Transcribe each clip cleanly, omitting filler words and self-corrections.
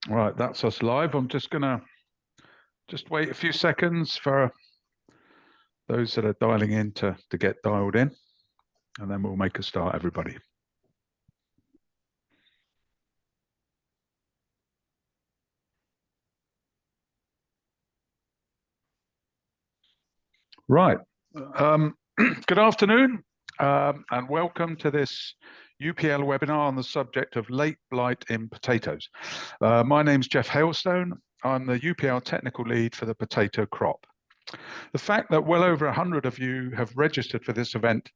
Right, that's us live. I'm just gonna wait a few seconds for those that are dialing in to get dialed in, and then we'll make a start, everybody. Right. Good afternoon, and welcome to this UPL webinar on the subject of late blight in potatoes. My name's Jeff Hailstone. I'm the UPL technical lead for the potato crop. The fact that well over 100 of you have registered for this event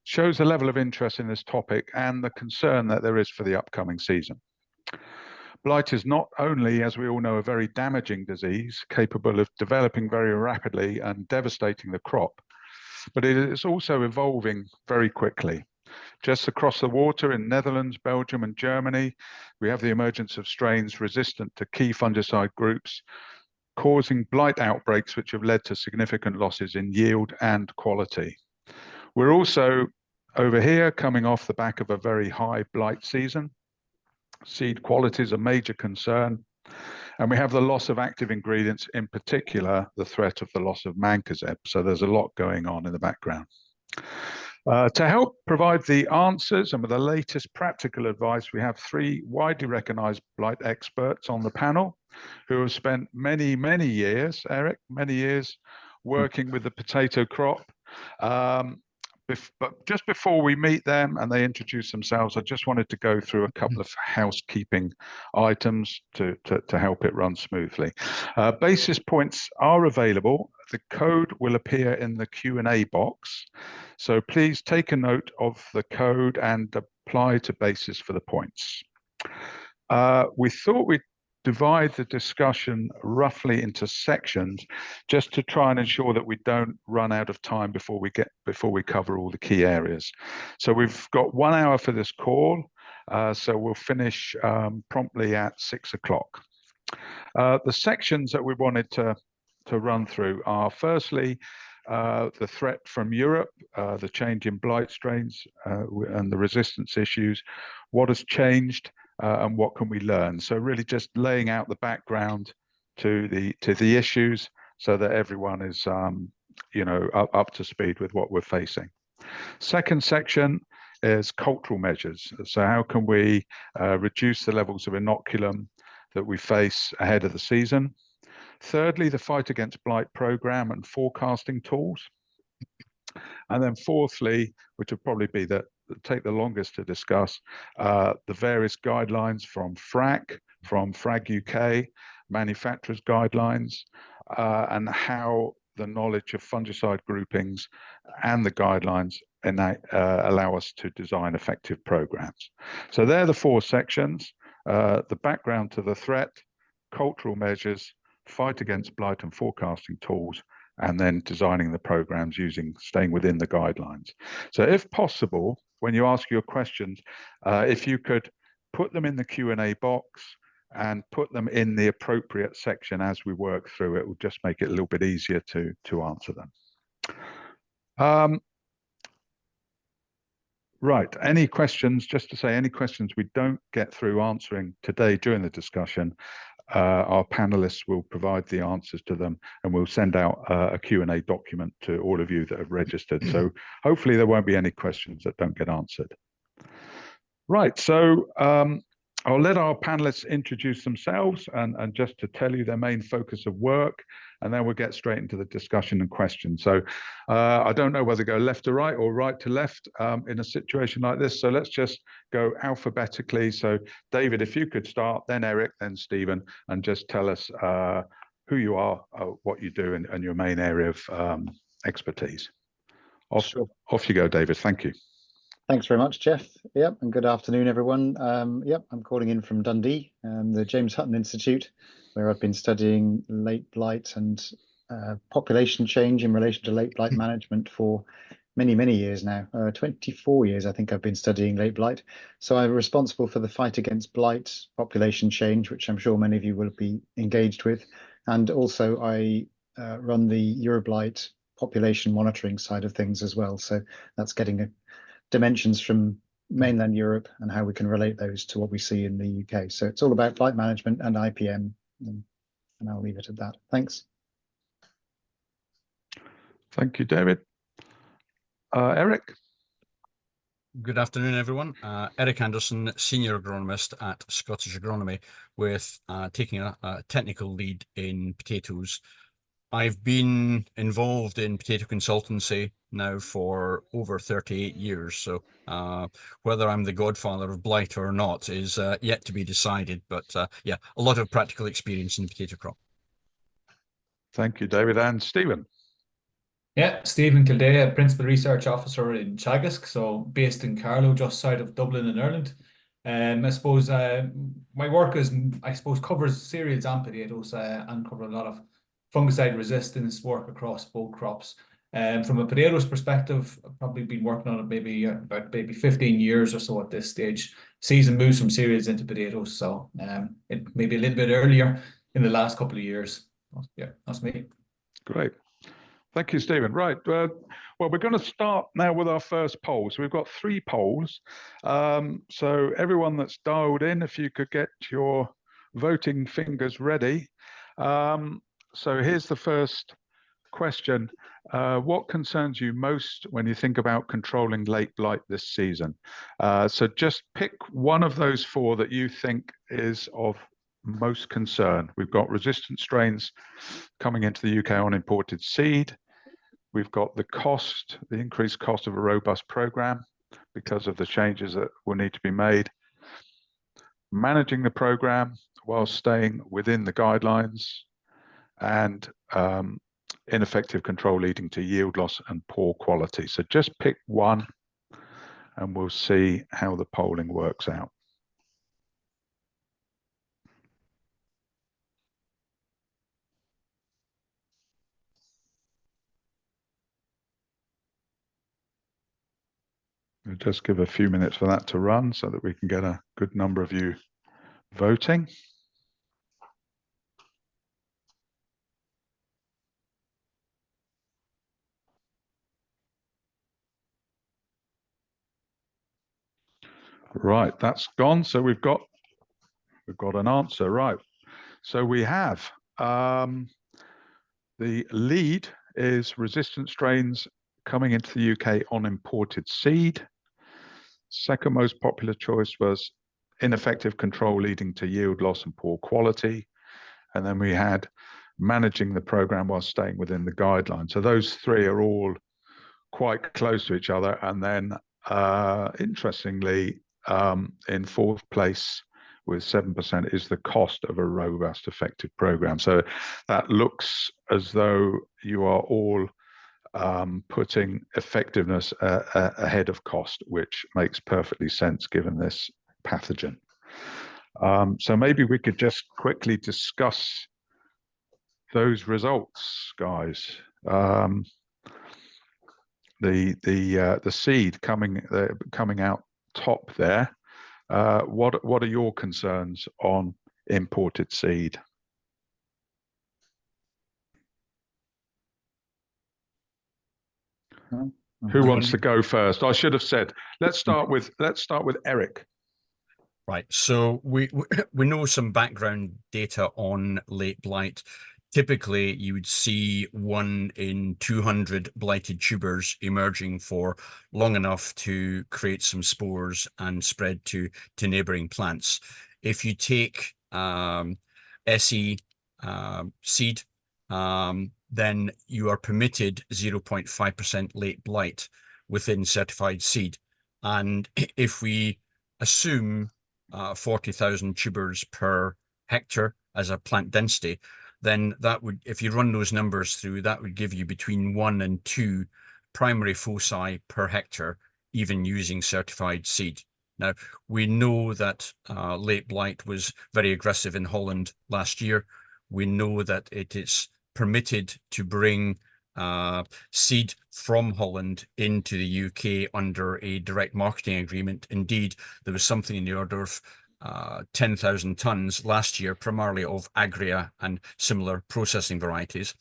shows the level of interest in this topic and the concern that there is for the upcoming season. Blight is not only, as we all know, a very damaging disease capable of developing very rapidly and devastating the crop, but it is also evolving very quickly. Just across the water in Netherlands, Belgium, and Germany, we have the emergence of strains resistant to key fungicide groups, causing blight outbreaks which have led to significant losses in yield and quality. We're also over here coming off the back of a very high blight season. Seed quality is a major concern, and we have the loss of active ingredients, in particular, the threat of the loss of mancozeb. So there's a lot going on in the background. To help provide the answers and with the latest practical advice, we have three widely recognized blight experts on the panel who have spent many, many years, Eric, many years working with the potato crop. But just before we meet them and they introduce themselves, I just wanted to go through a couple of housekeeping items to help it run smoothly. Basis points are available. The code will appear in the Q&A box. So please take a note of the code and apply to basis for the points. We thought we'd divide the discussion roughly into sections just to try and ensure that we don't run out of time before we cover all the key areas. So we've got 1 hour for this call, so we'll finish promptly at 6 o'clock. The sections that we wanted to run through are firstly the threat from Europe, the change in blight strains and the resistance issues, what has changed, and what can we learn? So really just laying out the background to the issues so that everyone is up to speed with what we're facing. Second section is cultural measures. So how can we reduce the levels of inoculum that we face ahead of the season? Thirdly, the fight against blight program and forecasting tools. And then fourthly, which will probably be take the longest to discuss, the various guidelines from FRAC UK, manufacturers' guidelines, and how the knowledge of fungicide groupings and the guidelines allow us to design effective programs. So they're the four sections: the background to the threat, cultural measures, fight against blight and forecasting tools, and then designing the programs staying within the guidelines. So if possible, when you ask your questions, if you could put them in the Q&A box and put them in the appropriate section as we work through, it will just make it a little bit easier to answer them. Right, any questions, just to say, any questions we don't get through answering today during the discussion, our panelists will provide the answers to them, and we'll send out a Q&A document to all of you that have registered. So hopefully there won't be any questions that don't get answered. Right, so I'll let our panelists introduce themselves and just to tell you their main focus of work, and then we'll get straight into the discussion and questions. So I don't know whether to go left to right or right to left in a situation like this. So let's just go alphabetically. So David, if you could start, then Eric, then Stephen, and just tell us who you are, what you do, and your main area of expertise. Off you go, David. Thank you. Thanks very much, Jeff. Yep, and good afternoon, everyone. Yep, I'm calling in from Dundee, the James Hutton Institute, where I've been studying late blight and population change in relation to late blight management for many, many years now. 24 years, I think I've been studying late blight. So I'm responsible for the fight against blight, population change, which I'm sure many of you will be engaged with. And also I run the Euroblight population monitoring side of things as well. So that's getting dimensions from mainland Europe and how we can relate those to what we see in the UK. So it's all about blight management and IPM, and I'll leave it at that. Thanks. Thank you, David. Eric? Good afternoon, everyone. Eric Anderson, Senior Agronomist at Scottish Agronomy, with taking a technical lead in potatoes. I've been involved in potato consultancy now for over 38 years, so whether I'm the godfather of blight or not is yet to be decided, but yeah, a lot of practical experience in the potato crop. Thank you, David. And Stephen? Yeah, Stephen Kildea, Principal Research Officer in Teagasc, so based in Carlow, just south of Dublin in Ireland. I suppose my work covers cereals and potatoes, and cover a lot of fungicide resistance work across both crops. From a potatoes perspective, I've probably been working on it about 15 years or so at this stage. Season moves from cereals into potatoes, so it may be a little bit earlier in the last couple of years. Yeah, that's me. Great. Thank you, Stephen. Right. Well, we're going to start now with our first poll. So we've got 3 polls. So everyone that's dialed in, if you could get your voting fingers ready. So here's the first question. What concerns you most when you think about controlling late blight this season? So just pick one of those 4 that you think is of most concern. We've got resistant strains coming into the UK on imported seed. We've got the increased cost of a robust program because of the changes that will need to be made. Managing the program while staying within the guidelines, and ineffective control leading to yield loss and poor quality. So just pick one and we'll see how the polling works out. We'll just give a few minutes for that to run so that we can get a good number of you voting. Right, that's gone. So we've got an answer, right? So we have the lead is resistant strains coming into the UK on imported seed. Second most popular choice was ineffective control leading to yield loss and poor quality. And then we had managing the program while staying within the guidelines. So those 3 are all quite close to each other. And then interestingly, in 4th place with 7% is the cost of a robust, effective program. So that looks as though you are all putting effectiveness ahead of cost, which makes perfectly sense given this pathogen. So maybe we could just quickly discuss those results, guys. The seed coming out top there. What are your concerns on imported seed? Who wants to go first? I should have said, let's start with Eric. Right. So we know some background data on late blight. Typically, you would see 1 in 200 blighted tubers emerging for long enough to create some spores and spread to neighboring plants. If you take SE seed, then you are permitted 0.5% late blight within certified seed. And if we assume 40,000 tubers per hectare as a plant density, then that would, if you run those numbers through, that would give you between 1 and 2 primary foci per hectare, even using certified seed. Now, we know that late blight was very aggressive in Holland last year. We know that it is permitted to bring seed from Holland into the UK under a direct marketing agreement. Indeed, there was something in the order of 10,000 tons last year, primarily of Agria and similar processing varieties.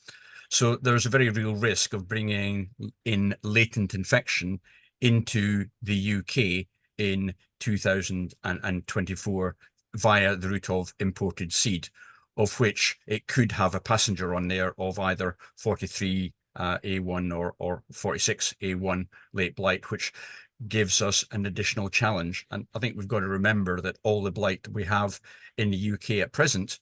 So there's a very real risk of bringing in latent infection into the UK in 2024 via the route of imported seed, of which it could have a passenger on there of either 43A1 or 46A1 late blight, which gives us an additional challenge. And I think we've got to remember that all the blight that we have in the UK at present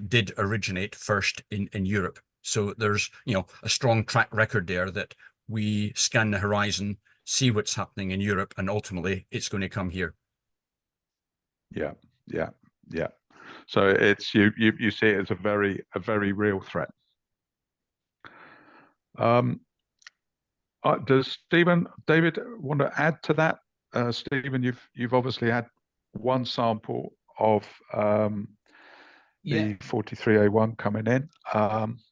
did originate first in Europe. So there's, a strong track record there that we scan the horizon, see what's happening in Europe, and ultimately it's going to come here. Yeah. So it's you see it as a very real threat. Does David want to add to that? Stephen, you've obviously had one sample of the 43A1 coming in.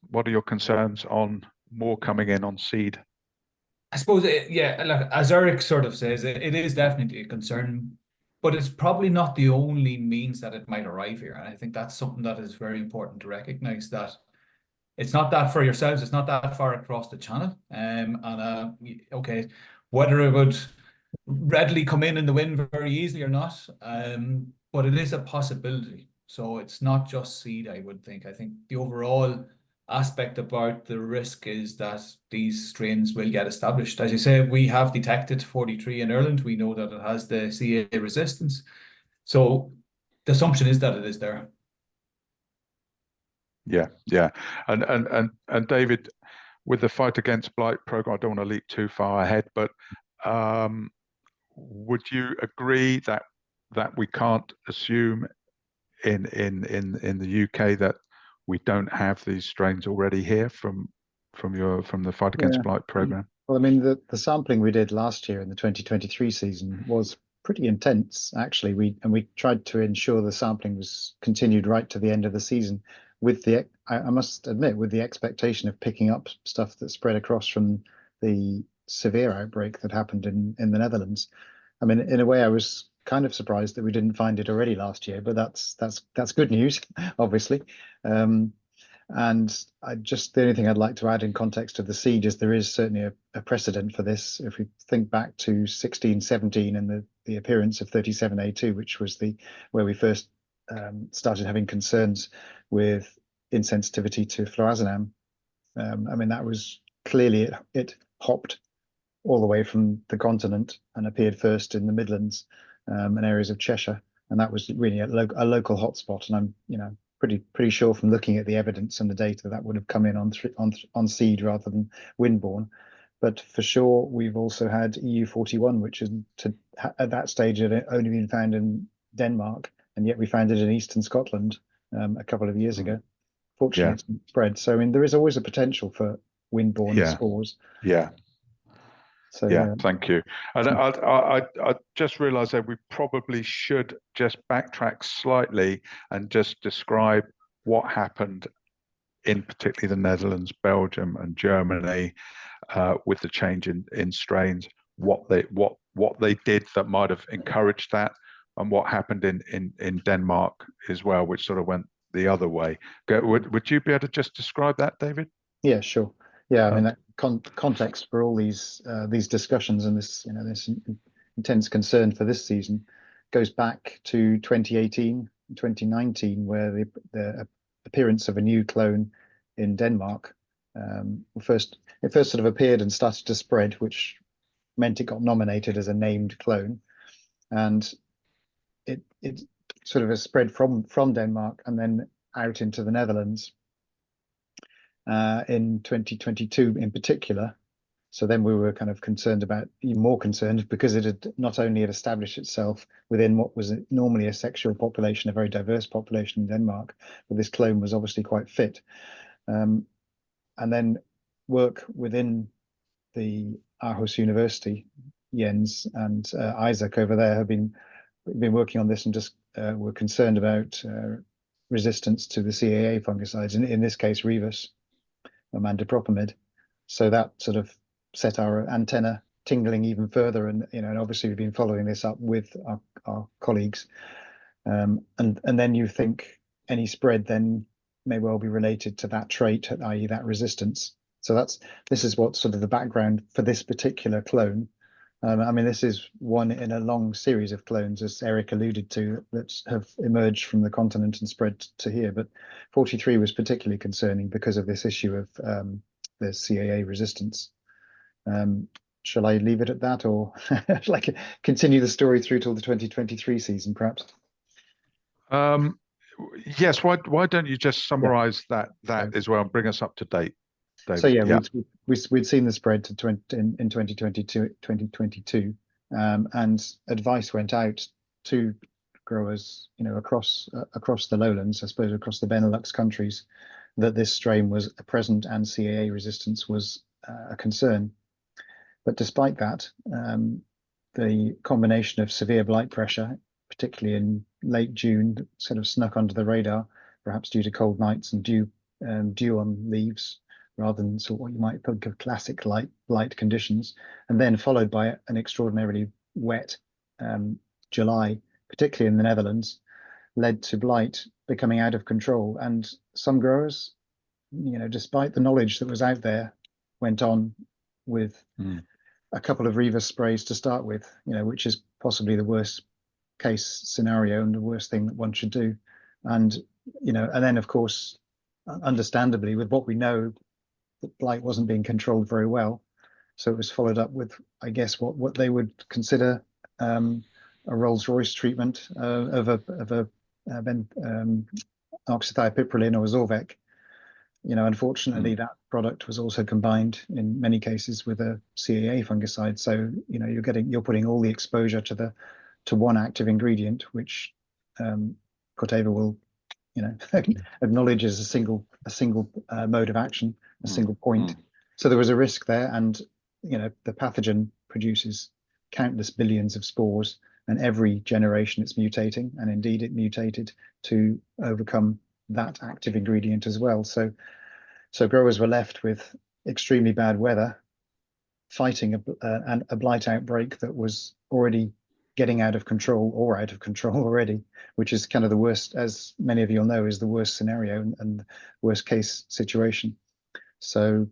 What are your concerns on more coming in on seed? I suppose, look, as Eric sort of says, it is definitely a concern, but it's probably not the only means that it might arrive here. And I think that's something that is very important to recognize, that it's not that for yourselves, it's not that far across the channel. Okay, whether it would readily come in the wind very easily or not, but it is a possibility. So it's not just seed, I would think. I think the overall aspect about the risk is that these strains will get established. As you say, we have detected 43 in Ireland. We know that it has the CA resistance. So the assumption is that it is there. Yeah. And David, with the Fight Against Blight program, I don't want to leap too far ahead, but would you agree that we can't assume in the UK that we don't have these strains already here from the Fight Against Blight program? Well, I mean, the sampling we did last year in the 2023 season was pretty intense, actually. We tried to ensure the sampling was continued right to the end of the season, with I must admit, with the expectation of picking up stuff that spread across from the severe outbreak that happened in the Netherlands. I mean, in a way, I was kind of surprised that we didn't find it already last year, but that's good news, obviously. And the only thing I'd like to add in context of the seed is there is certainly a precedent for this. If we think back to 16-17 and the appearance of 37A2, which was where we first started having concerns with insensitivity to flurazonam. I mean, that was clearly it hopped all the way from the continent and appeared first in the Midlands and areas of Cheshire, and that was really a local hotspot. And I'm pretty sure from looking at the evidence and the data that would have come in on seed rather than windborne. But for sure, we've also had EU41, which is at that stage had only been found in Denmark, and yet we found it in eastern Scotland a couple of years ago. Fortunately, it's spread. So I mean, there is always a potential for windborne spores. So, thank you. And I just realised that we probably should just backtrack slightly and just describe what happened in particularly the Netherlands, Belgium, and Germany with the change in strains. What they did that might have encouraged that, and what happened in Denmark as well, which sort of went the other way. Would you be able to just describe that, David? Yeah, sure. Yeah, I mean, that context for all these discussions and this intense concern for this season goes back to 2018, 2019, where the appearance of a new clone in Denmark it first sort of appeared and started to spread, which meant it got nominated as a named clone, and it sort of has spread from Denmark and then out into the Netherlands in 2022 in particular. So then we were kind of even more concerned because it had not only established itself within what was normally a sexual population, a very diverse population in Denmark, but this clone was obviously quite fit. And then work within the Aarhus University, Jens and Isaac over there have been working on this and just were concerned about resistance to the CAA fungicides, in this case Revus, amandipropamid. So that sort of set our antenna tingling even further, and obviously we've been following this up with our colleagues, and then you think any spread then may well be related to that trait, i.e. that resistance. So this is what sort of the background for this particular clone. I mean, this is one in a long series of clones, as Eric alluded to, that have emerged from the continent and spread to here. But 43 was particularly concerning because of this issue of the CAA resistance. Shall I leave it at that, or like continue the story through till the 2023 season, perhaps? Yes. Why don't you just summarise that as well and bring us up to date, David? So yeah, we'd seen the spread to in 2022, and advice went out to growers, across the lowlands, I suppose, across the Benelux countries, that this strain was present and CAA resistance was a concern. But despite that, the combination of severe blight pressure, particularly in late June, sort of snuck under the radar, perhaps due to cold nights and dew on leaves, rather than sort of what you might think of classic blight conditions, and then followed by an extraordinarily wet July, particularly in the Netherlands, led to blight becoming out of control. And some growers, despite the knowledge that was out there, went on with a couple of Revis sprays to start with, which is possibly the worst case scenario and the worst thing that one should do. And and then of course, understandably, with what we know, that blight wasn't being controlled very well, so it was followed up with, I guess, what they would consider a Rolls-Royce treatment of a oxythiopiprolin or Zorvec. Unfortunately, that product was also combined in many cases with a CAA fungicide. So you're putting all the exposure to one active ingredient, which Corteva will acknowledge as a single mode of action, a single point. So there was a risk there, and the pathogen produces countless billions of spores, and every generation it's mutating, and indeed it mutated to overcome that active ingredient as well. So growers were left with extremely bad weather, fighting a blight outbreak that was already getting out of control already, which is kind of the worst, as many of you will know, is the worst scenario and worst case situation. So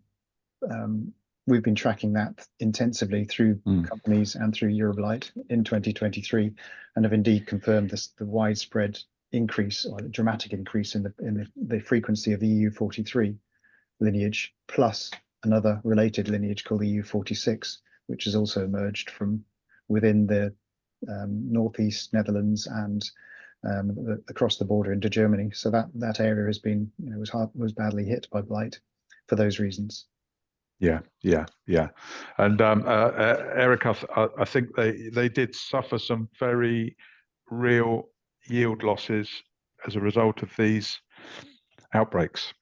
we've been tracking that intensively through companies and through Euroblight in 2023, and have indeed confirmed the widespread increase, or a dramatic increase in the frequency of the EU43 lineage, plus another related lineage called the EU46, which has also emerged from within the northeast Netherlands and across the border into Germany. So that area has been, was badly hit by blight for those reasons. Yeah. And Eric, I think they did suffer some very real yield losses as a result of these outbreaks.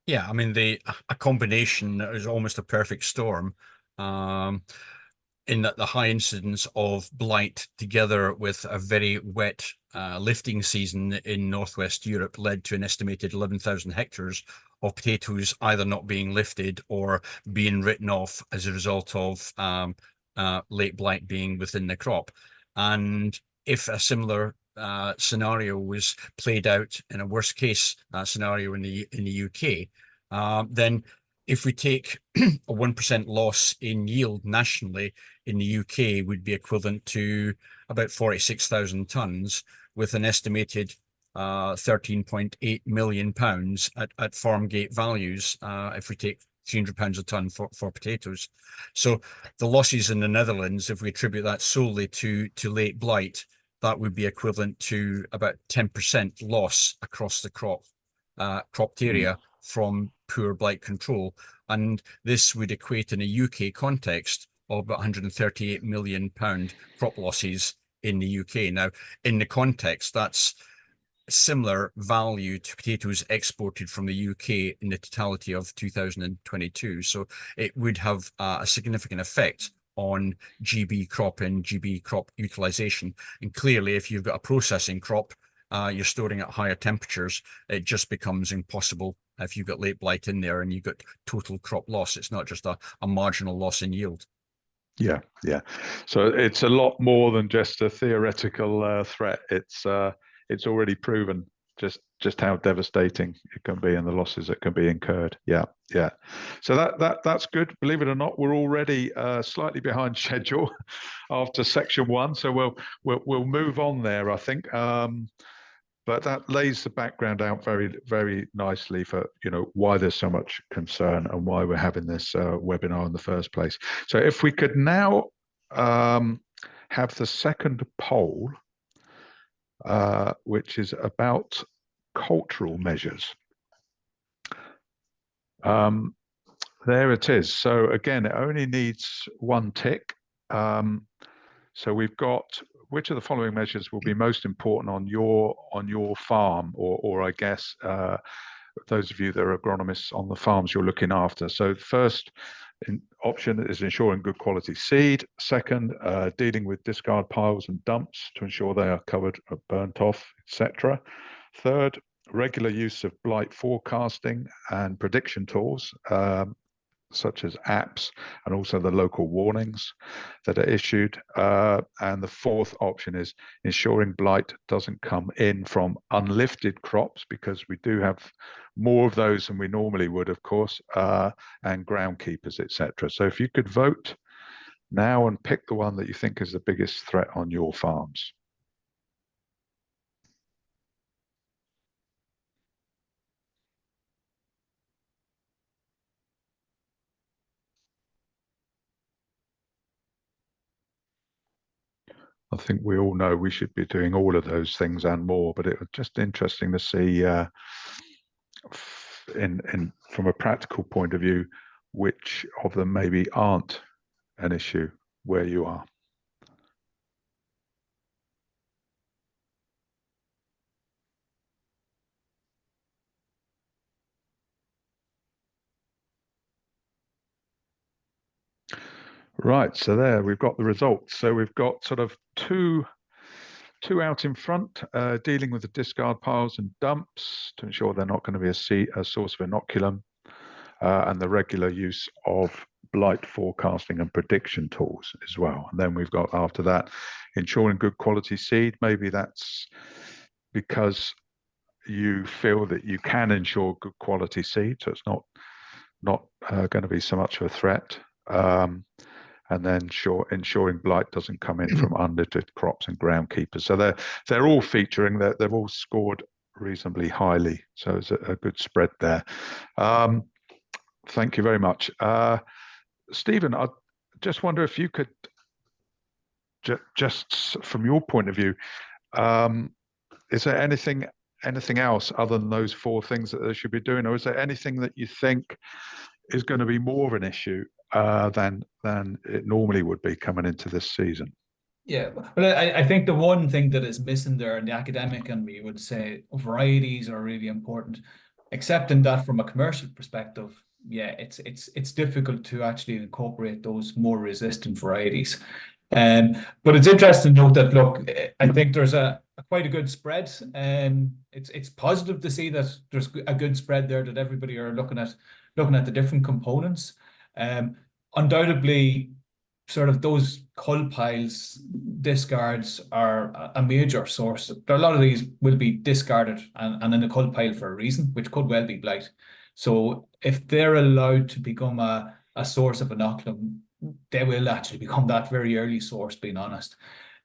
Yeah, I mean, a combination is almost a perfect storm. In that the high incidence of blight, together with a very wet lifting season in Northwest Europe, led to an estimated 11,000 hectares of potatoes either not being lifted or being written off as a result of late blight being within the crop. And if a similar scenario was played out in a worst case scenario in the UK, then if we take a 1% loss in yield nationally in the UK would be equivalent to about 46,000 tonnes, with an estimated £13.8 million at farm gate values if we take £300 a tonne for potatoes. So the losses in the Netherlands, if we attribute that solely to late blight, that would be equivalent to about 10% loss across the cropped area from poor blight control. And this would equate in a UK context of about £138 million crop losses in the UK. Now, in the context, that's similar value to potatoes exported from the UK in the totality of 2022. So it would have a significant effect on GB crop and GB crop utilization. And clearly, if you've got a processing crop, you're storing at higher temperatures, it just becomes impossible if you've got late blight in there and you've got total crop loss. It's not just a marginal loss in yield. Yeah. So it's a lot more than just a theoretical threat. It's already proven just how devastating it can be and the losses that can be incurred. Yeah. So that's good. Believe it or not, we're already slightly behind schedule after section 1. So we'll move on there, I think. But that lays the background out very, very nicely for, why there's so much concern and why we're having this webinar in the first place. So if we could now have the second poll, which is about cultural measures. There it is. So again, it only needs one tick. So we've got, which of the following measures will be most important on your farm, or I guess those of you that are agronomists on the farms you're looking after. So first option is ensuring good quality seed. Second, dealing with discard piles and dumps to ensure they are covered, burnt off, etc. Third, regular use of blight forecasting and prediction tools, such as apps, and also the local warnings that are issued. And the fourth option is ensuring blight doesn't come in from unlifted crops, because we do have more of those than we normally would, of course, and groundkeepers, etc. So if you could vote now and pick the one that you think is the biggest threat on your farms. I think we all know we should be doing all of those things and more, but it was just interesting to see from a practical point of view, which of them maybe aren't an issue where you are. Right, so there we've got the results. So we've got sort of two out in front, dealing with the discard piles and dumps to ensure they're not going to be a source of inoculum, and the regular use of blight forecasting and prediction tools as well. And then we've got, after that, ensuring good quality seed. Maybe that's because you feel that you can ensure good quality seed, so it's not going to be so much of a threat. And then ensuring blight doesn't come in from unlifted crops and groundkeepers. So they're all featuring. They've all scored reasonably highly. So it's a good spread there. Thank you very much, Stephen. I just wonder if you could just from your point of view, is there anything else other than those four things that they should be doing, or is there anything that you think is going to be more of an issue than it normally would be coming into this season? Yeah, well, I think the one thing that is missing there in the academic, and we would say varieties are really important, accepting that from a commercial perspective. Yeah, it's difficult to actually incorporate those more resistant varieties. But it's interesting to note that, look, I think there's quite a good spread. It's positive to see that there's a good spread there, that everybody are looking at the different components. Undoubtedly, sort of those cull piles, discards are a major source. A lot of these will be discarded and in a cull pile for a reason, which could well be blight. So if they're allowed to become a source of inoculum, they will actually become that very early source, being honest.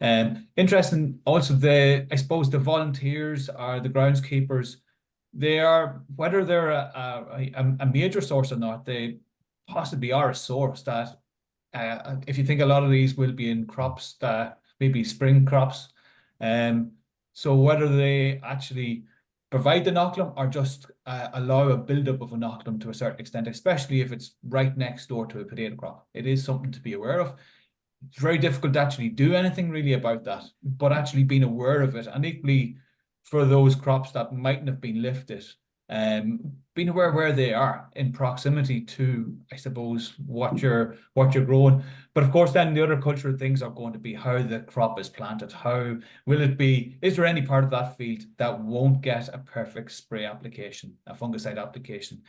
Interesting also, I suppose the volunteers or the groundskeepers, they are, whether they're a major source or not, they possibly are a source that, if you think, a lot of these will be in crops that maybe spring crops. So whether they actually provide the inoculum or just allow a buildup of inoculum to a certain extent, especially if it's right next door to a potato crop, it is something to be aware of. It's very difficult to actually do anything really about that, but actually being aware of it, and equally for those crops that mightn't have been lifted, being aware where they are in proximity to, I suppose, what you're growing. But of course, then the other cultural things are going to be how the crop is planted. How will it be? Is there any part of that field that won't get a perfect spray application, a fungicide application?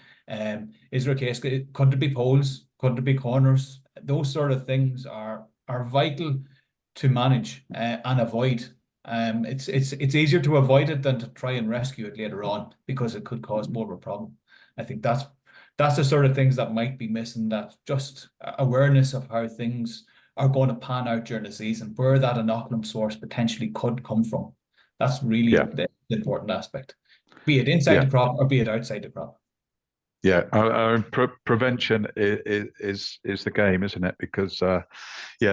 Is there a case? Could there be poles? Could there be corners? Those sort of things are vital to manage and avoid. It's easier to avoid it than to try and rescue it later on, because it could cause more of a problem. I think that's the sort of things that might be missing, that just awareness of how things are going to pan out during the season, where that inoculum source potentially could come from. That's really the important aspect, be it inside the crop or be it outside the crop. Yeah, prevention is the game, isn't it? Because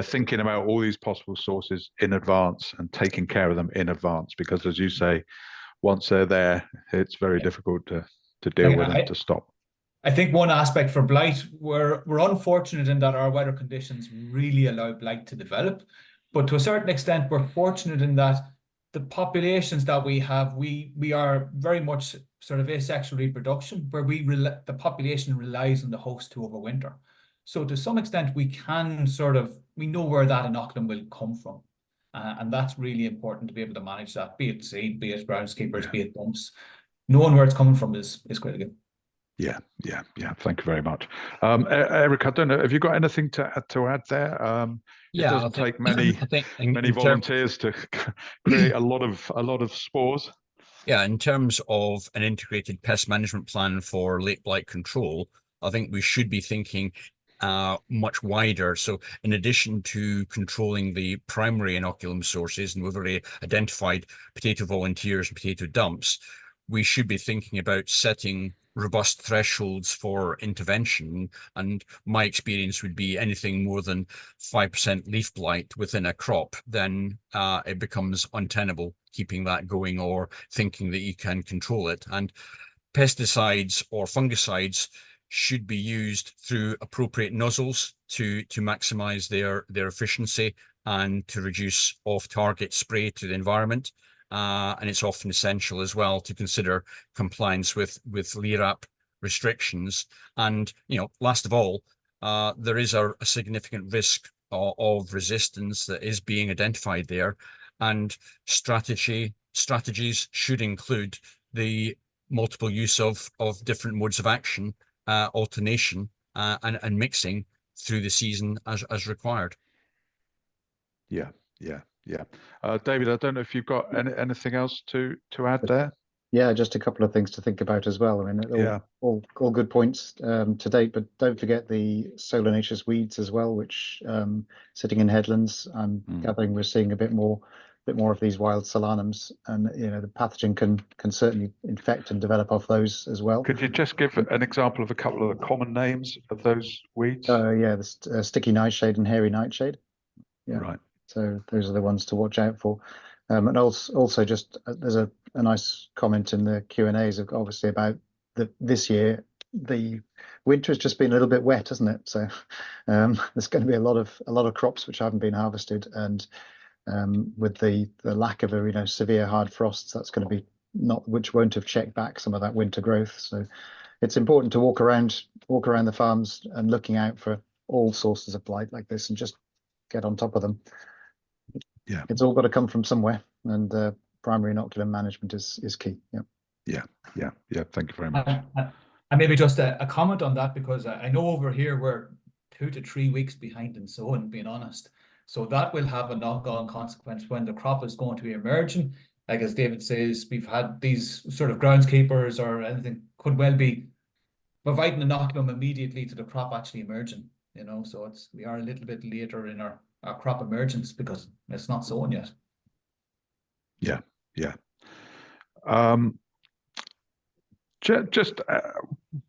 thinking about all these possible sources in advance and taking care of them in advance, because as you say, once they're there, it's very difficult to deal with and to stop. I think one aspect for blight, we're unfortunate in that our weather conditions really allow blight to develop, but to a certain extent, we're fortunate in that the populations that we have, we are very much sort of asexual reproduction, where the population relies on the host to overwinter. So to some extent, we know where that inoculum will come from. And that's really important to be able to manage that, be it seed, be it groundskeepers, be it bumps. Knowing where it's coming from is critical. Yeah. Thank you very much. Eric, I don't know, have you got anything to add there? It doesn't take many volunteers to create a lot of spores. Yeah, in terms of an integrated pest management plan for late blight control, I think we should be thinking much wider. So in addition to controlling the primary inoculum sources, and we've already identified potato volunteers and potato dumps, we should be thinking about setting robust thresholds for intervention. And my experience would be anything more than 5% leaf blight within a crop, then it becomes untenable keeping that going or thinking that you can control it. And pesticides or fungicides should be used through appropriate nozzles to maximize their efficiency and to reduce off-target spray to the environment. And it's often essential as well to consider compliance with LERAP restrictions. And, last of all, there is a significant risk of resistance that is being identified there. And strategies should include the multiple use of different modes of action, alternation, and mixing through the season as required. Yeah. David, I don't know if you've got anything else to add there. Yeah, just a couple of things to think about as well. I mean, all good points to date, but don't forget the solanaceous weeds as well, which sitting in headlands, I'm gathering we're seeing a bit more of these wild solanums, and the pathogen can certainly infect and develop off those as well. Could you just give an example of a couple of the common names of those weeds? The sticky nightshade and hairy nightshade. Yeah. Right. So those are the ones to watch out for. And also just there's a nice comment in the Q&As obviously about this year the winter has just been a little bit wet, hasn't it? So there's going to be a lot of crops which haven't been harvested, and with the lack of severe hard frosts, that's going to be which won't have checked back some of that winter growth. So it's important to walk around the farms and looking out for all sources of blight like this and just get on top of them. Yeah, it's all got to come from somewhere, and primary inoculum management is key. Yeah. Thank you very much. And maybe just a comment on that, because I know over here we're 2 to 3 weeks behind in sowing, being honest. So that will have a knock-on consequence when the crop is going to be emerging. Like as David says, we've had these sort of groundskeepers or anything could well be providing inoculum immediately to the crop actually emerging. So we are a little bit later in our crop emergence because it's not sown yet. Yeah. Just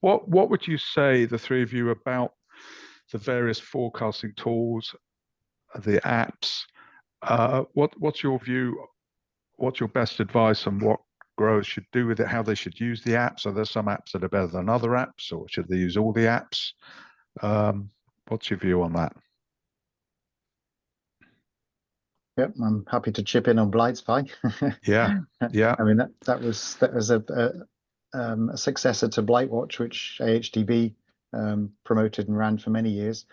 what would you say, the three of you, about the various forecasting tools, the apps? What's your view? What's your best advice on what growers should do with it? How they should use the apps? Are there some apps that are better than other apps, or should they use all the apps? What's your view on that? Yep, I'm happy to chip in on Blight's pie. Yeah. I mean that was a successor to Blight Watch, which AHDB promoted and ran for many years.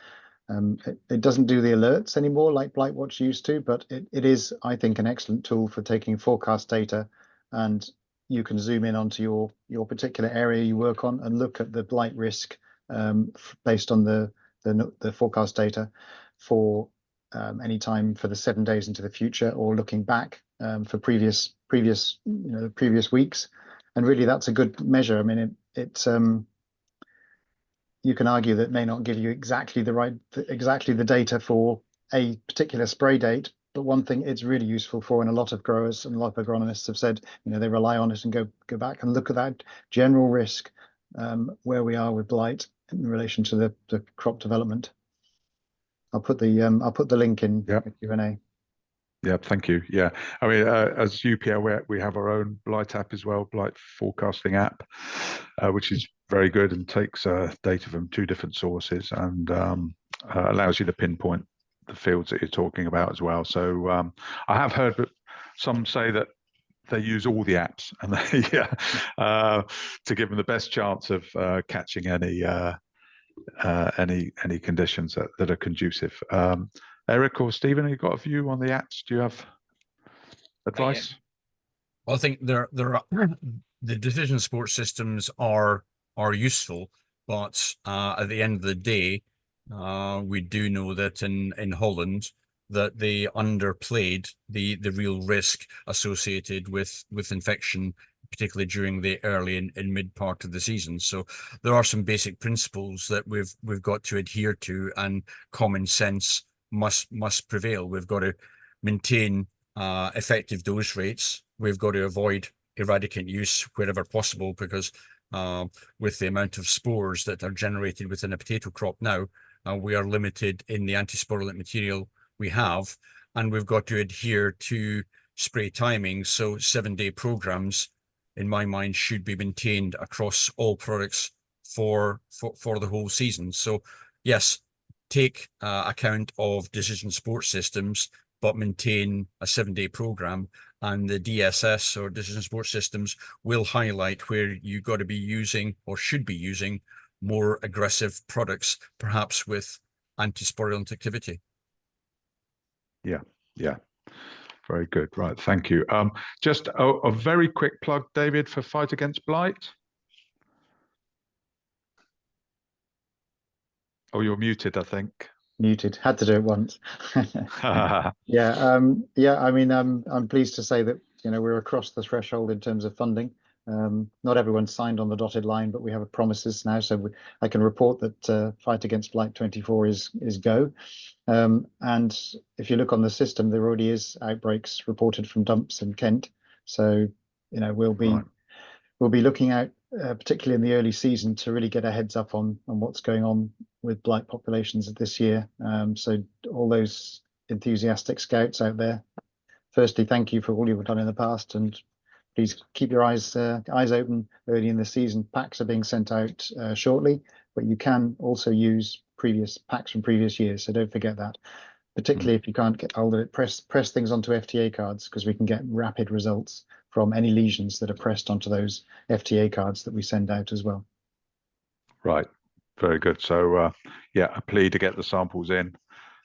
It doesn't do the alerts anymore like Blight Watch used to, but it is, I think, an excellent tool for taking forecast data, and you can zoom in onto your particular area you work on and look at the blight risk based on the forecast data for any time for the 7 days into the future, or looking back for previous weeks. And really, that's a good measure. I mean, you can argue that it may not give you exactly the data for a particular spray date, but one thing it's really useful for, and a lot of growers and a lot of agronomists have said, they rely on it and go back and look at that general risk, where we are with blight in relation to the crop development. I'll put the link in the Q&A. Yeah, thank you. Yeah, I mean, as UPL, we have our own Blight app as well, Blight forecasting app, which is very good and takes data from 2 different sources and allows you to pinpoint the fields that you're talking about as well. So I have heard some say that they use all the apps and to give them the best chance of catching any conditions that are conducive. Eric or Stephen, have you got a view on the apps? Do you have advice? Well, I think there are the decision sports systems are useful, but at the end of the day, we do know that in Holland that they underplayed the real risk associated with infection, particularly during the early and mid part of the season. So there are some basic principles that we've got to adhere to, and common sense must prevail. We've got to maintain effective dose rates. We've got to avoid eradicant use wherever possible, because with the amount of spores that are generated within a potato crop now, we are limited in the antisporulent material we have, and we've got to adhere to spray timing. So 7-day programs, in my mind, should be maintained across all products for the whole season. So yes, take account of decision sports systems, but maintain a 7-day program, and the DSS or decision sports systems will highlight where you got to be using or should be using more aggressive products, perhaps with antisporulent activity. Yeah, very good. Right, thank you. Just a very quick plug, David, for Fight Against Blight. Oh, you're muted, I think. Muted. Had to do it once. Yeah. I mean, I'm pleased to say that we're across the threshold in terms of funding. Not everyone's signed on the dotted line, but we have promises now, so I can report that Fight Against Blight 24 is go. And if you look on the system, there already is outbreaks reported from dumps in Kent. So we'll be looking out, particularly in the early season, to really get a heads up on what's going on with blight populations this year. So all those enthusiastic scouts out there, firstly, thank you for all you've done in the past, and please keep your eyes open early in the season. Packs are being sent out shortly, but you can also use previous packs from previous years, so don't forget that. Particularly if you can't get hold of it, press things onto FTA cards, because we can get rapid results from any lesions that are pressed onto those FTA cards that we send out as well. Right, very good. So yeah, a plea to get the samples in.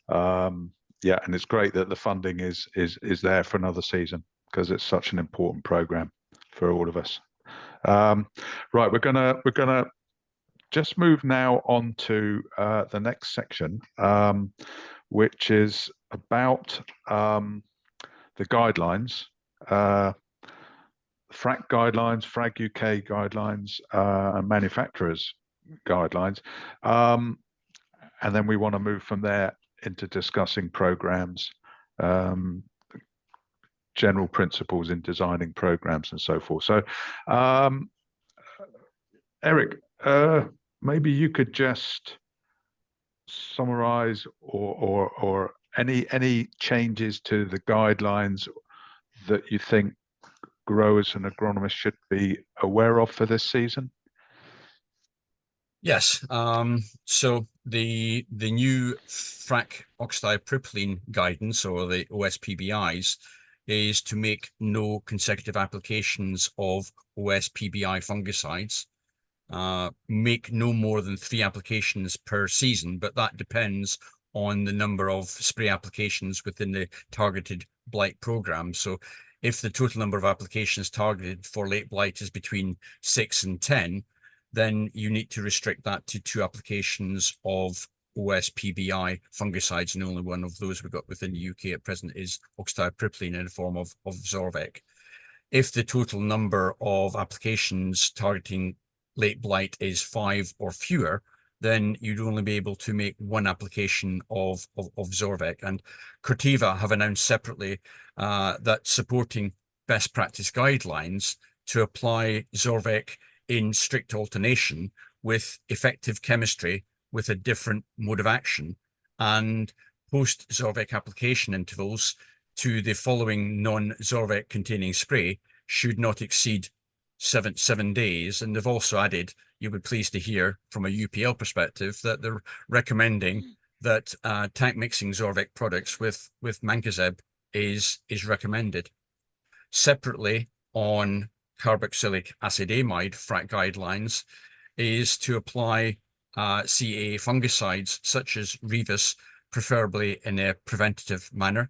Yeah, and it's great that the funding is there for another season, because it's such an important program for all of us. Right, we're gonna just move now on to the next section, which is about the guidelines, FRAC guidelines, FRAG UK guidelines, and manufacturers guidelines, and then we want to move from there into discussing programs, general principles in designing programs and so forth. So Eric, maybe you could just summarize or any changes to the guidelines that you think growers and agronomists should be aware of for this season? Yes. So the new FRAC oxidipropylene guidance, or the OSPBIs, is to make no consecutive applications of OSPBI fungicides. Make no more than 3 applications per season, but that depends on the number of spray applications within the targeted blight program. So if the total number of applications targeted for late blight is between 6 and 10, then you need to restrict that to 2 applications of OSPBI fungicides, and the only one of those we've got within the UK at present is oxythiopropylene in the form of Zorvec. If the total number of applications targeting late blight is 5 or fewer, then you'd only be able to make one application of Zorvec. And Corteva have announced separately that supporting best practice guidelines to apply Zorvec in strict alternation with effective chemistry with a different mode of action, and post-Zorvec application intervals to the following non-Zorvec containing spray should not exceed seven days. And they've also added, you'll be pleased to hear from a UPL perspective, that they're recommending that tank mixing Zorvec products with mancozeb is recommended. Separately, on carboxylic acid amide FRAC guidelines, is to apply CA fungicides such as Revus, preferably in a preventative manner.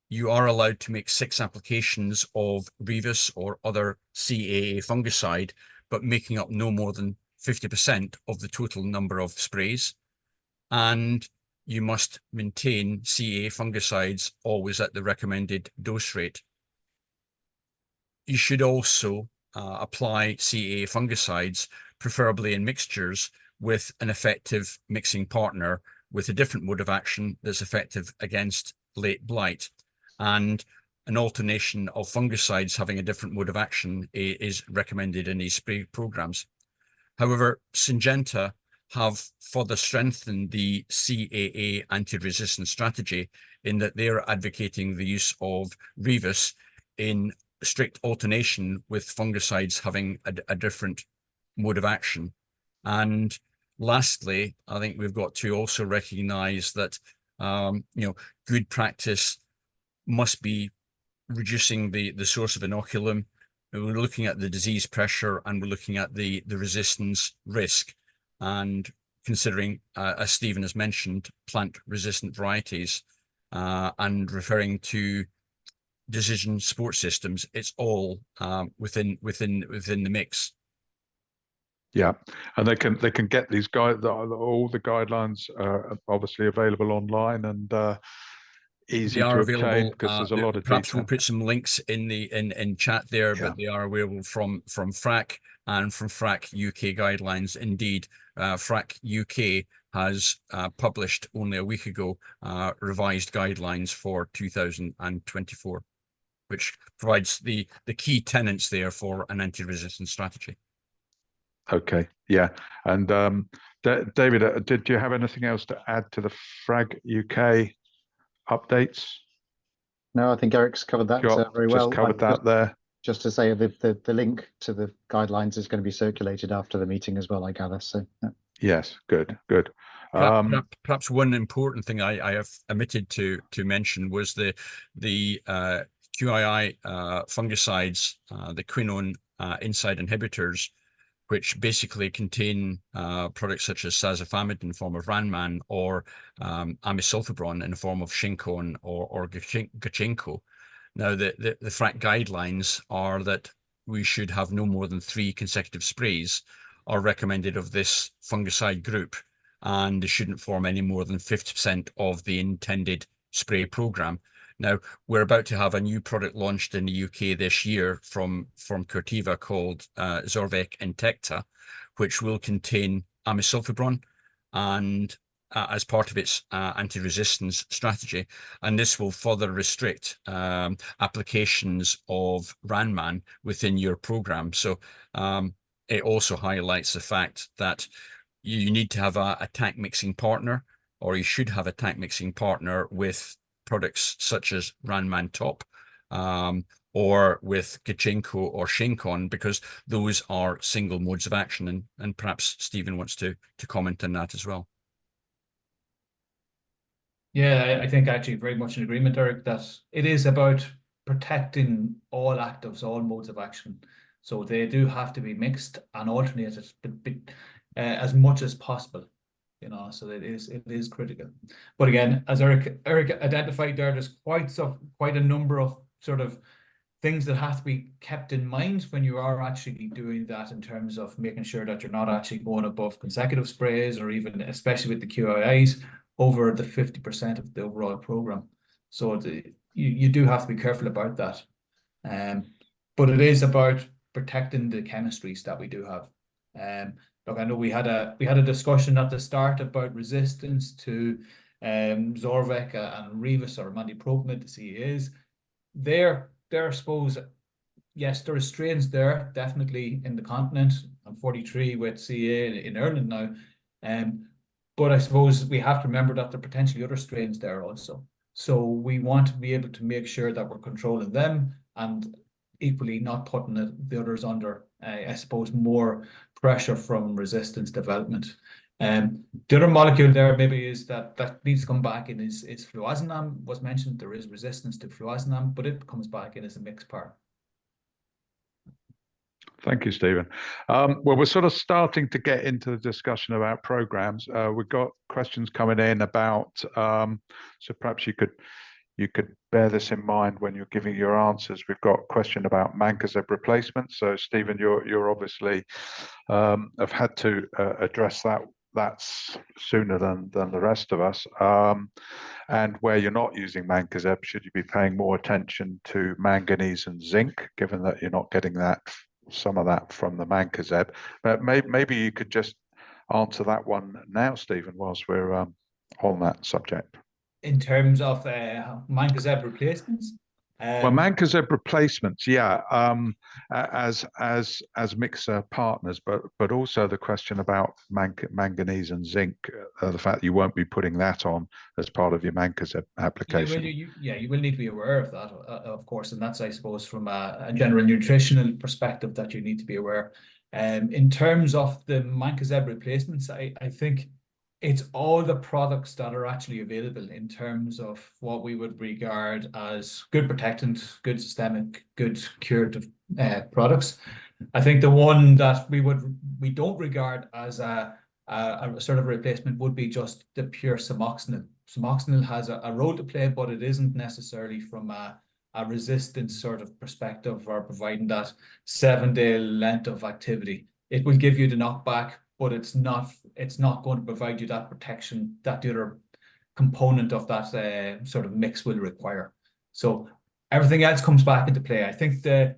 You are allowed to make 6 applications of Revus or other CAA fungicide, but making up no more than 50% of the total number of sprays. And you must maintain CAA fungicides always at the recommended dose rate. You should also apply CAA fungicides, preferably in mixtures, with an effective mixing partner with a different mode of action that's effective against late blight. And an alternation of fungicides having a different mode of action is recommended in these spray programs. However, Syngenta have further strengthened the CAA anti-resistance strategy in that they're advocating the use of Revus in strict alternation with fungicides having a different mode of action. And lastly, I think we've got to also recognize that good practice must be reducing the source of inoculum. We're looking at the disease pressure, and we're looking at the resistance risk, and considering, as Stephen has mentioned, plant resistant varieties, and referring to decision support systems. It's all within the mix. Yeah, and they can get these all the guidelines are obviously available online and easy to obtain, because there's a lot of perhaps detail. we'll put some links in chat there, Yeah. but they are available from FRAC and from FRAC UK guidelines. Indeed, FRAC UK has published only a week ago revised guidelines for 2024, which provides the key tenets there for an anti-resistance strategy. Okay, yeah. And David, did you have anything else to add to the FRAG UK updates? No, I think Eric's covered that very well. Just covered that there. Just to say, the link to the guidelines is going to be circulated after the meeting as well, I gather. So yeah. Yes, good. Perhaps one important thing I have omitted to mention was the QII fungicides, the quinone inside inhibitors, which basically contain products such as sazafamid in the form of Ranman, or amisulfibron in the form of Shinkon or Gachenko. Now, the FRAC guidelines are that we should have no more than 3 consecutive sprays are recommended of this fungicide group, and they shouldn't form any more than 50% of the intended spray program. Now, we're about to have a new product launched in the UK this year from Corteva called Zorvec Intecta, which will contain amisulfibron and as part of its anti-resistance strategy. And this will further restrict applications of Ranman within your program. So it also highlights the fact that you need to have a tank mixing partner, or you should have a tank mixing partner with products such as Ranman Top, or with Gachenko or Shinkon, because those are single modes of action. And perhaps Stephen wants to comment on that as well. Yeah, I think actually very much in agreement, Eric, that it is about protecting all actives, all modes of action. So they do have to be mixed and alternated as much as possible. So it is critical. But again, as Eric identified there's quite a number of sort of things that have to be kept in mind when you are actually doing that, in terms of making sure that you're not actually going above consecutive sprays, or even, especially with the QIs, over the 50% of the overall program. So you do have to be careful about that. But it is about protecting the chemistries that we do have. Look, I know we had a discussion at the start about resistance to Zorvec and Revis, or Imidacloprid, the CEAs. They're, I suppose, yes, there are strains there, definitely in the continent, and 43 with CEA in Ireland now. But I suppose we have to remember that there are potentially other strains there also. So we want to be able to make sure that we're controlling them, and equally not putting the others under, I suppose, more pressure from resistance development. The other molecule there maybe is that needs to come back in is fluazinam. Was mentioned there is resistance to fluazinam, but it comes back in as a mixed part. Thank you, Stephen. Well, we're sort of starting to get into the discussion about programs. We've got questions coming in about, so perhaps you could bear this in mind when you're giving your answers. We've got a question about mancozeb replacement. So, Stephen, you're obviously have had to address that's sooner than the rest of us. And where you're not using mancozeb, should you be paying more attention to manganese and zinc, given that you're not getting some of that from the mancozeb? But maybe you could just answer that one now, Stephen, whilst we're on that subject. In terms of mancozeb replacements? Well, mancozeb replacements, yeah, as mixer partners, but also the question about manganese and zinc, the fact that you won't be putting that on as part of your mancozeb application. You will need to be aware of that, of course, and that's, I suppose, from a general nutritional perspective that you need to be aware. In terms of the mancozeb replacements, I think it's all the products that are actually available in terms of what we would regard as good protectant, good systemic, good curative products. I think the one that we don't regard as a sort of replacement would be just the pure Samoxanil. Samoxanil has a role to play, but it isn't necessarily from a resistance sort of perspective, or providing that 7-day length of activity. It will give you the knockback, but it's not going to provide you that protection that the other component of that sort of mix will require. So everything else comes back into play. I think the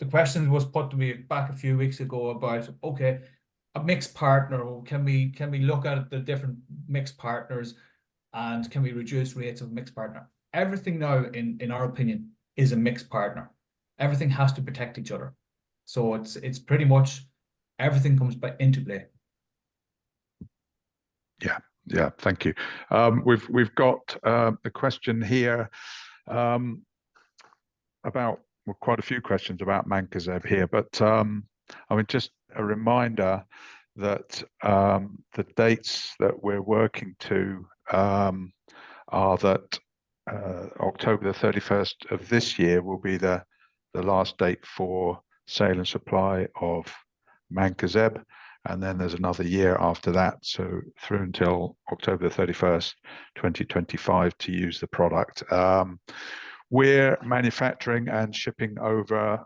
question was put to me back a few weeks ago about, okay, a mixed partner, can we look at the different mixed partners, and can we reduce rates of mixed partner? Everything now, in our opinion, is a mixed partner. Everything has to protect each other. So it's pretty much everything comes back into play. Yeah, thank you. We've got a question here about, well, quite a few questions about mancozeb here, but I mean, just a reminder that the dates that we're working to are that October the 31st of this year will be the last date for sale and supply of mancozeb. And then there's another year after that, so through until October 31st, 2025 to use the product. We're manufacturing and shipping over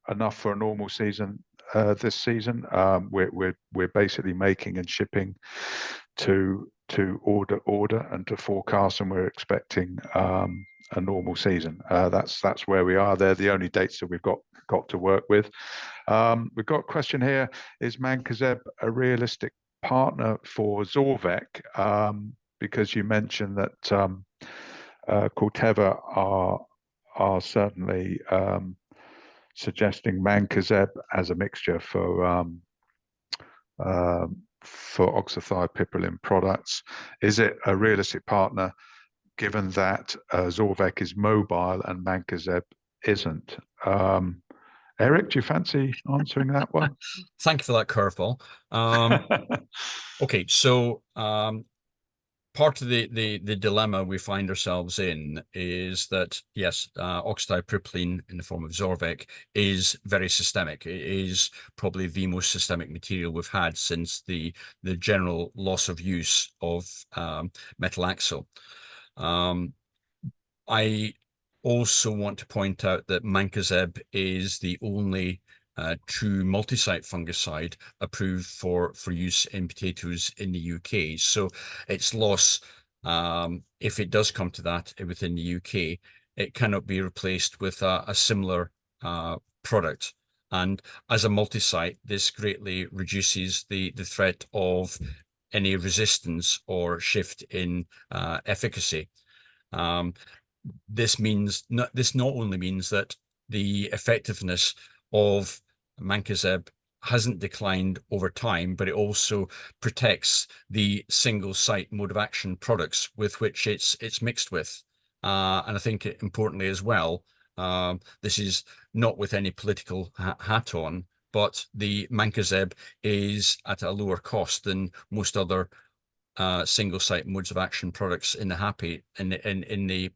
enough for a normal season this season. We're basically making and shipping to order and to forecast, and we're expecting a normal season. That's where we are. They're the only dates that we've got to work with. We've got a question here: is mancozeb a realistic partner for Zorvec? Because you mentioned that Corteva are certainly suggesting mancozeb as a mixture for oxythiopyprolin products. Is it a realistic partner, given that Zorvec is mobile and mancozeb isn't? Eric, do you fancy answering that one? Thank you for that curveball. Okay, so part of the dilemma we find ourselves in is that, yes, oxythiopyprolin in the form of Zorvec is very systemic. It is probably the most systemic material we've had since the general loss of use of metalaxyl. also want to point out that mancozeb is the only true multi-site fungicide approved for use in potatoes in the UK. So its loss, if it does come to that within the UK, it cannot be replaced with a similar product. And as a multi-site, this greatly reduces the threat of any resistance or shift in efficacy. This not only means that the effectiveness of mancozeb hasn't declined over time, but it also protects the single site mode of action products with which it's mixed with. And I think importantly as well, this is not with any political hat on, but the mancozeb is at a lower cost than most other single site modes of action products in the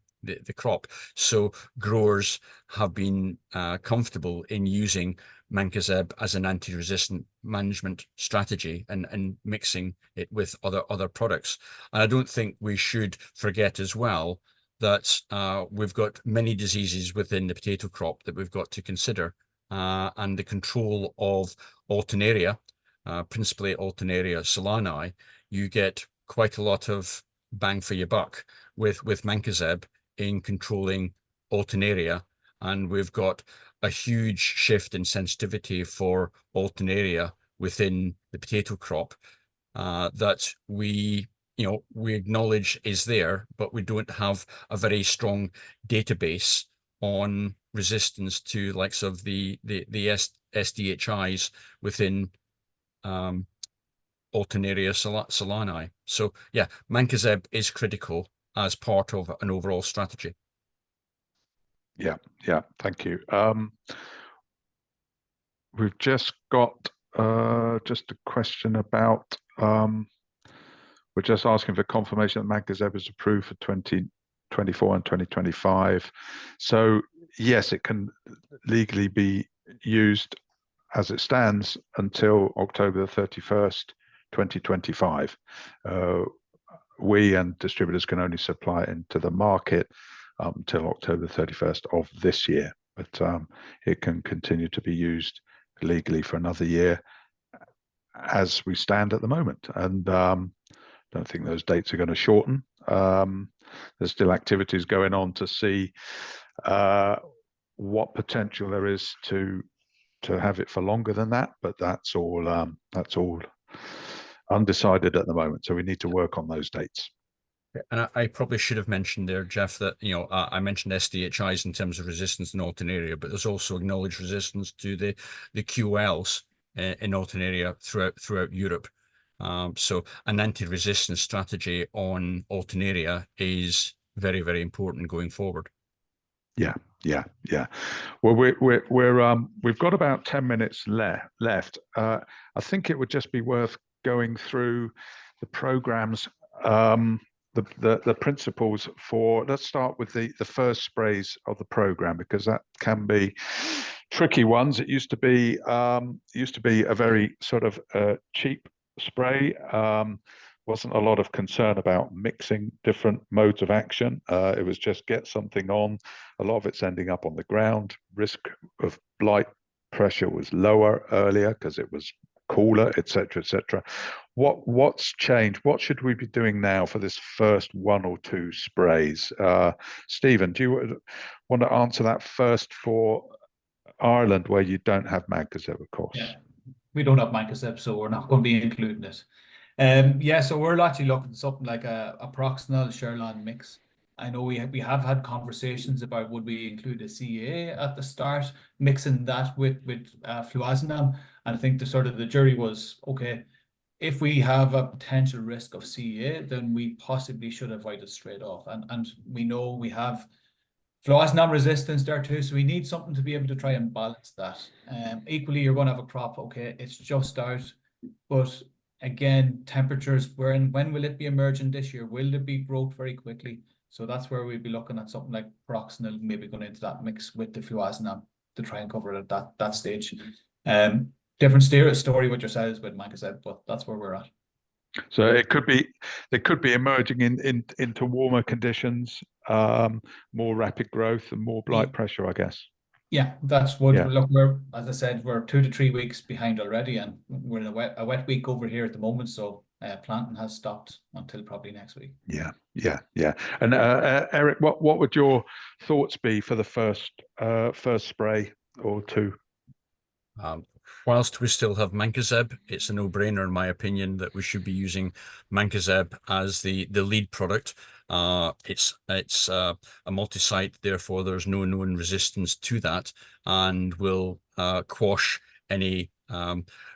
crop. So growers have been comfortable in using mancozeb as an anti-resistant management strategy and mixing it with other products. And I don't think we should forget as well that we've got many diseases within the potato crop that we've got to consider, and the control of Alternaria, principally Alternaria solani, you get quite a lot of bang for your buck with mancozeb in controlling Alternaria, and we've got a huge shift in sensitivity for Alternaria within the potato crop that we acknowledge is there, but we don't have a very strong database on resistance to likes of the SDHIs within Alternaria solani. So yeah, mancozeb is critical as part of an overall strategy. Yeah, thank you. We've just got just a question about we're just asking for confirmation that mancozeb is approved for 2024 and 2025. So yes, it can legally be used as it stands until October the 31st, 2025. We and distributors can only supply it into the market until October 31st of this year, but it can continue to be used legally for another year as we stand at the moment. And don't think those dates are going to shorten. There's still activities going on to see what potential there is to have it for longer than that, but that's all undecided at the moment. So we need to work on those dates. And I probably should have mentioned there, Jeff, that I mentioned SDHIs in terms of resistance in Alternaria, but there's also acknowledged resistance to the QLs in Alternaria throughout Europe. So an anti-resistance strategy on Alternaria is very, very important going forward. Yeah. Well, we've got about 10 minutes left. I think it would just be worth going through the programs, the principles for. Let's start with the first sprays of the program, because that can be tricky ones. It used to be a very sort of cheap spray. Wasn't a lot of concern about mixing different modes of action. It was just get something on. A lot of it's ending up on the ground. Risk of blight pressure was lower earlier because it was cooler, etc., etc. What's changed? What should we be doing now for this first one or two sprays? Stephen, do you want to answer that first for Ireland, where you don't have mancozeb, of course? Yeah, we don't have mancozeb, so we're not going to be including it. Yeah, so we're actually looking at something like a Proxanil Sherlan mix. I know we have had conversations about would we include a CA at the start, mixing that with fluazinam, and I think the jury was okay. If we have a potential risk of CA, then we possibly should avoid it straight off. And we know we have fluazinam resistance there too, so we need something to be able to try and balance that. Equally, you're going to have a crop, okay, it's just out, but again, temperatures, when will it be emerging this year? Will it be growth very quickly? So that's where we'd be looking at something like Proxanil, maybe going into that mix with the fluazinam to try and cover it at that stage. Different story what yourselves with mancozeb, but that's where we're at. So they could be emerging into warmer conditions more rapid growth and more blight pressure, I guess. Yeah, that's what, Yeah. look, we're, as I said, we're 2 to 3 weeks behind already, and we're in a wet week over here at the moment, so planting has stopped until probably next week. Yeah. And Eric, what would your thoughts be for the first spray or two? Whilst we still have Mancozeb, it's a no-brainer in my opinion that we should be using Mancozeb as the lead product. It's a multi-site, therefore there's no known resistance to that, and will quash any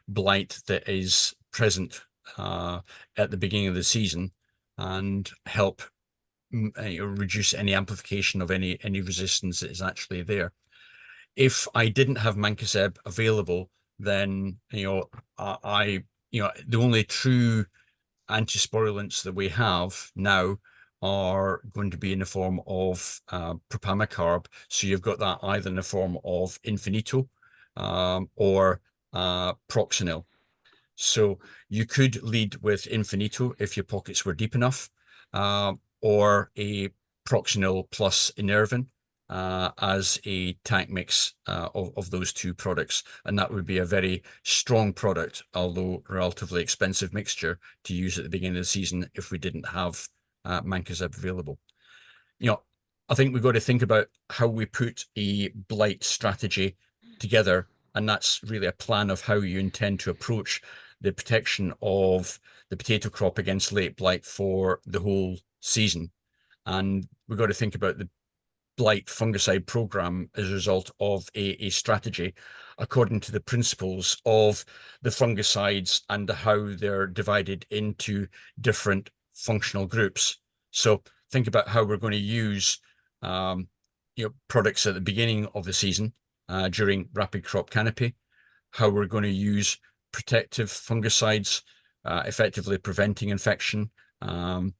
blight that is present at the beginning of the season, and help reduce any amplification of any resistance that is actually there. If I didn't have Mancozeb available, then the only true antisporulants that we have now are going to be in the form of propamacarb. So you've got that either in the form of Infinito or Proxanil. So you could lead with Infinito if your pockets were deep enough, or a Proxanil plus Enervin as a tank mix of those two products. And that would be a very strong product, although relatively expensive mixture to use at the beginning of the season if we didn't have Mancozeb available. I think we've got to think about how we put a blight strategy together, and that's really a plan of how you intend to approach the protection of the potato crop against late blight for the whole season. And we've got to think about the blight fungicide program as a result of a strategy according to the principles of the fungicides and how they're divided into different functional groups. So think about how we're going to use products at the beginning of the season during rapid crop canopy, how we're going to use protective fungicides, effectively preventing infection, how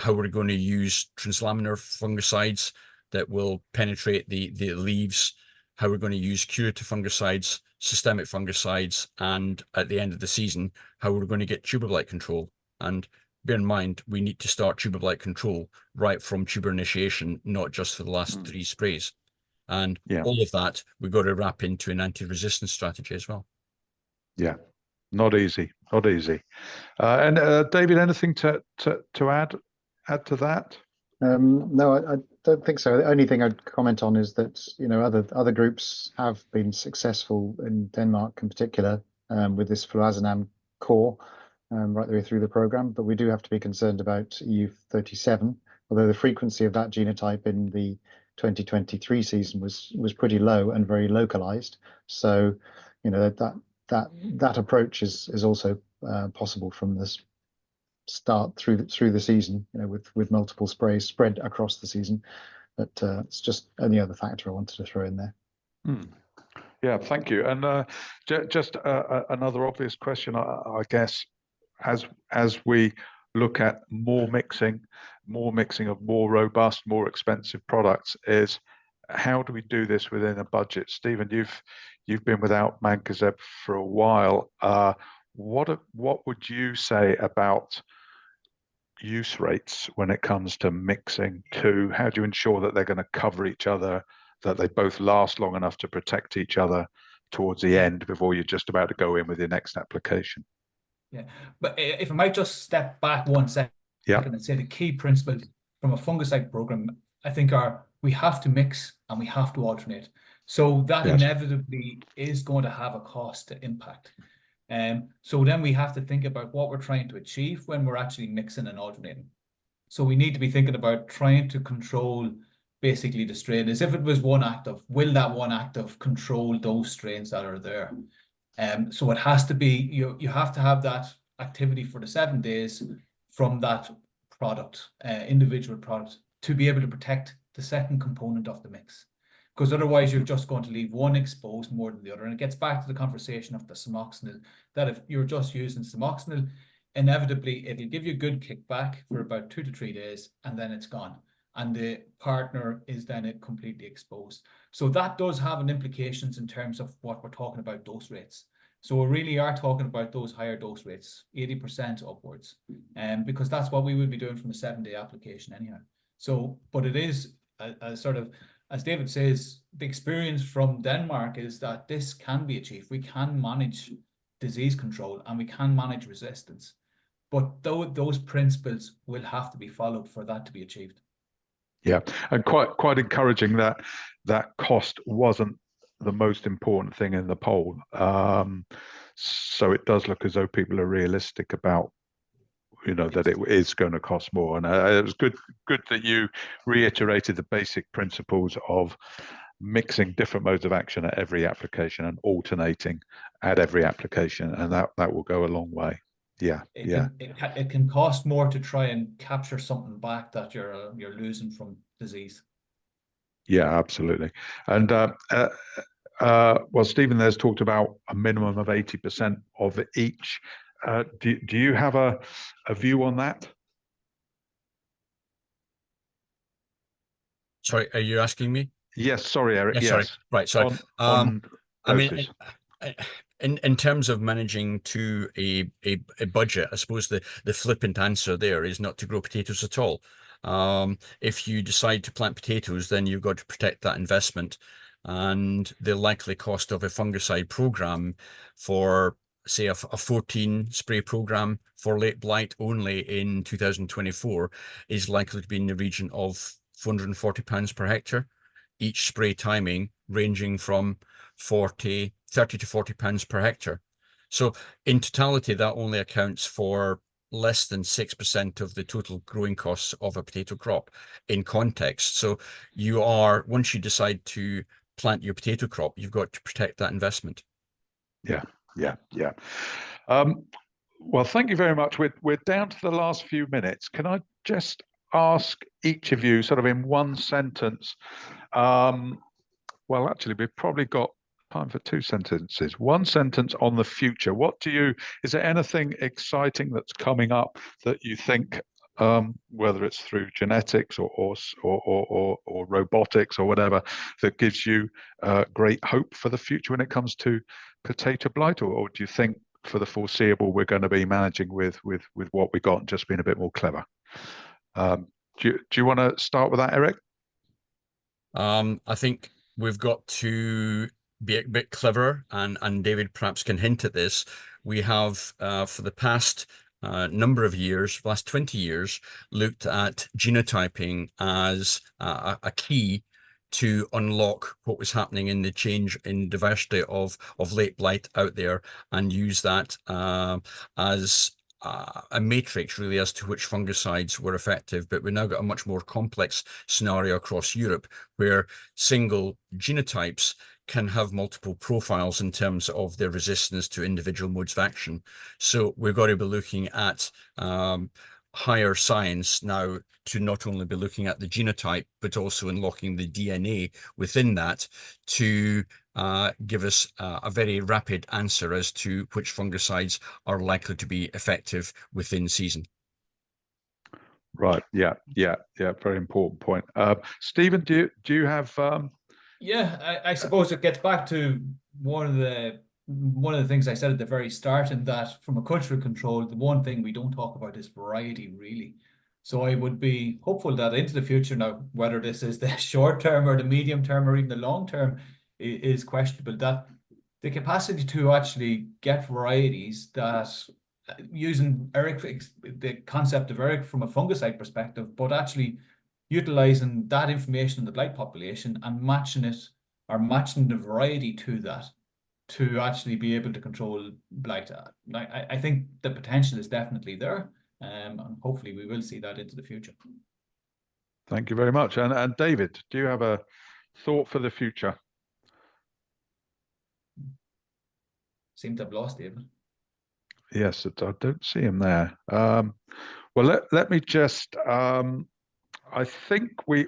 we're going to use translaminar fungicides that will penetrate the leaves, how we're going to use curative fungicides, systemic fungicides, and at the end of the season, how we're going to get tuber blight control. And bear in mind, we need to start tuber blight control right from tuber initiation, not just for the last 3 sprays. And all of that, we've got to wrap into an anti-resistance strategy as well. Yeah, not easy. And David, anything to add to that? No, I don't think so. The only thing I'd comment on is that other groups have been successful in Denmark in particular with this fluazinam core right the way through the program, but we do have to be concerned about EU37, although the frequency of that genotype in the 2023 season was pretty low and very localized. So that approach is also possible from this start through the season, with multiple sprays spread across the season. But it's just any other factor I wanted to throw in there. Yeah, thank you. And just another obvious question, I guess, as we look at more mixing of more robust, more expensive products, is how do we do this within a budget? Stephen, you've been without Mancozeb for a while. What would you say about use rates when it comes to mixing two? How do you ensure that they're going to cover each other, that they both last long enough to protect each other towards the end before you're just about to go in with your next application? Yeah, but if I might just step back 1 second and say the key principles from a fungicide program, I think, are we have to mix and we have to alternate. So that inevitably is going to have a cost to impact. So then we have to think about what we're trying to achieve when we're actually mixing and alternating. So we need to be thinking about trying to control basically the strain. As if it was one active, will that one active control those strains that are there? So it has to be, you have to have that activity for the 7 days from that product, individual product, to be able to protect the second component of the mix. Because otherwise you're just going to leave one exposed more than the other. And it gets back to the conversation of the Sumoxanil, that if you're just using Sumoxanil, inevitably it'll give you a good kickback for about 2 to 3 days, and then it's gone. And the partner is then completely exposed. So that does have an implications in terms of what we're talking about dose rates. So we really are talking about those higher dose rates, 80% upwards, because that's what we would be doing from a 7-day application anyhow. So, but it is a sort of, as David says, the experience from Denmark is that this can be achieved. We can manage disease control and we can manage resistance. But those principles will have to be followed for that to be achieved. Yeah, and quite encouraging that cost wasn't the most important thing in the poll. So it does look as though people are realistic about, that it is going to cost more. And it was good that you reiterated the basic principles of mixing different modes of action at every application and alternating at every application, and that will go a long way. Yeah, It can cost more to try and capture something back that you're losing from disease. Yeah, absolutely. And well, Stephen there's talked about a minimum of 80% of each. Do you have a view on that? Sorry, are you asking me? Yes, sorry, Eric. Yes, sorry. Right, sorry. On I mean, in terms of managing to a budget, I suppose the flippant answer there is not to grow potatoes at all. If you decide to plant potatoes, then you've got to protect that investment, and the likely cost of a fungicide program for, say, a 14 spray program for late blight only in 2024 is likely to be in the region of £440 per hectare. Each spray timing ranging from 30 to £40 per hectare. So in totality, that only accounts for less than 6% of the total growing costs of a potato crop in context. So once you decide to plant your potato crop, you've got to protect that investment. Yeah. Well, thank you very much. We're down to the last few minutes. Can I just ask each of you, sort of in one sentence? Well, actually, we've probably got time for two sentences. One sentence on the future. Is there anything exciting that's coming up that you think, whether it's through genetics or robotics or whatever, that gives you great hope for the future when it comes to potato blight, or do you think for the foreseeable we're going to be managing with what we got and just being a bit more clever? Do you want to start with that, Eric? I think we've got to be a bit clever, and David perhaps can hint at this. We have, for the past number of years, last 20 years, looked at genotyping as a key to unlock what was happening in the change in diversity of late blight out there, and use that as a matrix really as to which fungicides were effective. But we've now got a much more complex scenario across Europe where single genotypes can have multiple profiles in terms of their resistance to individual modes of action. So we've got to be looking at higher science now to not only be looking at the genotype, but also unlocking the DNA within that to give us a very rapid answer as to which fungicides are likely to be effective within season. Right. Yeah. Very important point. Stephen, do you have? Yeah, I suppose it gets back to one of the things I said at the very start, and that from a cultural control, the one thing we don't talk about is variety, really. So I would be hopeful that into the future now, whether this is the short term or the medium term or even the long term, is questionable, that the capacity to actually get varieties that, using Eric, the concept of Eric from a fungicide perspective, but actually utilizing that information in the blight population and matching the variety to that to actually be able to control blight. I think the potential is definitely there, and hopefully we will see that into the future. Thank you very much. And David, do you have a thought for the future? Seem to have lost David. Yes, I don't see him there. Well, let me just. I think we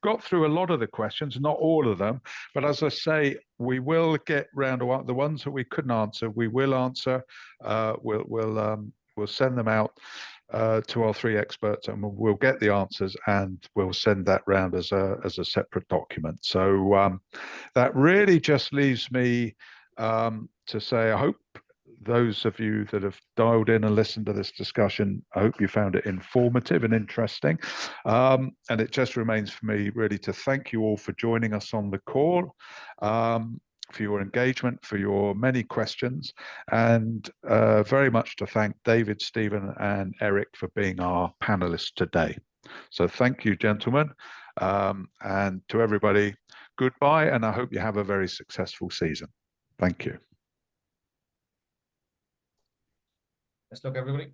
got through a lot of the questions, not all of them, but as I say, we will get round to the ones that we couldn't answer. We will answer. We'll send them out to our three experts, and we'll get the answers, and we'll send that round as a separate document. So that really just leaves me to say I hope those of you that have dialed in and listened to this discussion, I hope you found it informative and interesting. And it just remains for me really to thank you all for joining us on the call, for your engagement, for your many questions, and very much to thank David, Stephen, and Eric for being our panelists today. So thank you, gentlemen, and to everybody, goodbye, and I hope you have a very successful season. Thank you. Best luck, everybody.